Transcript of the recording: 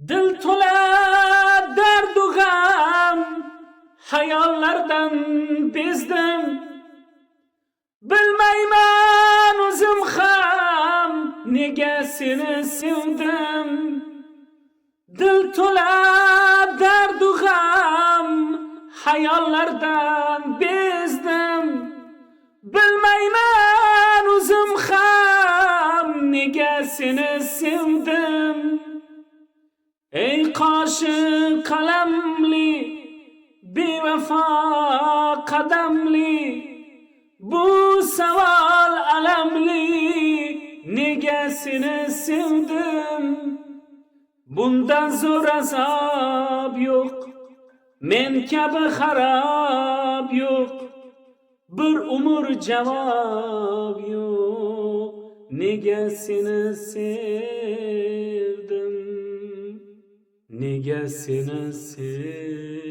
Dil to'la dardu g'am, hayollardan bezdim. Bilmayman o'zim ham nega seni sevdim. Dil to'la dardu g'am, hayollardan bezdim. Bilmayman o'zim ham nega seni sevdim. Ey qoshi qalamli, bevafo qadamli, bu savol alamli, nega seni sevdim? Bundan zo'r azob yo'q, men kabi xarob yo'q, bir umr javob yo'q, nega seni sevdim? Nega seni sevdim?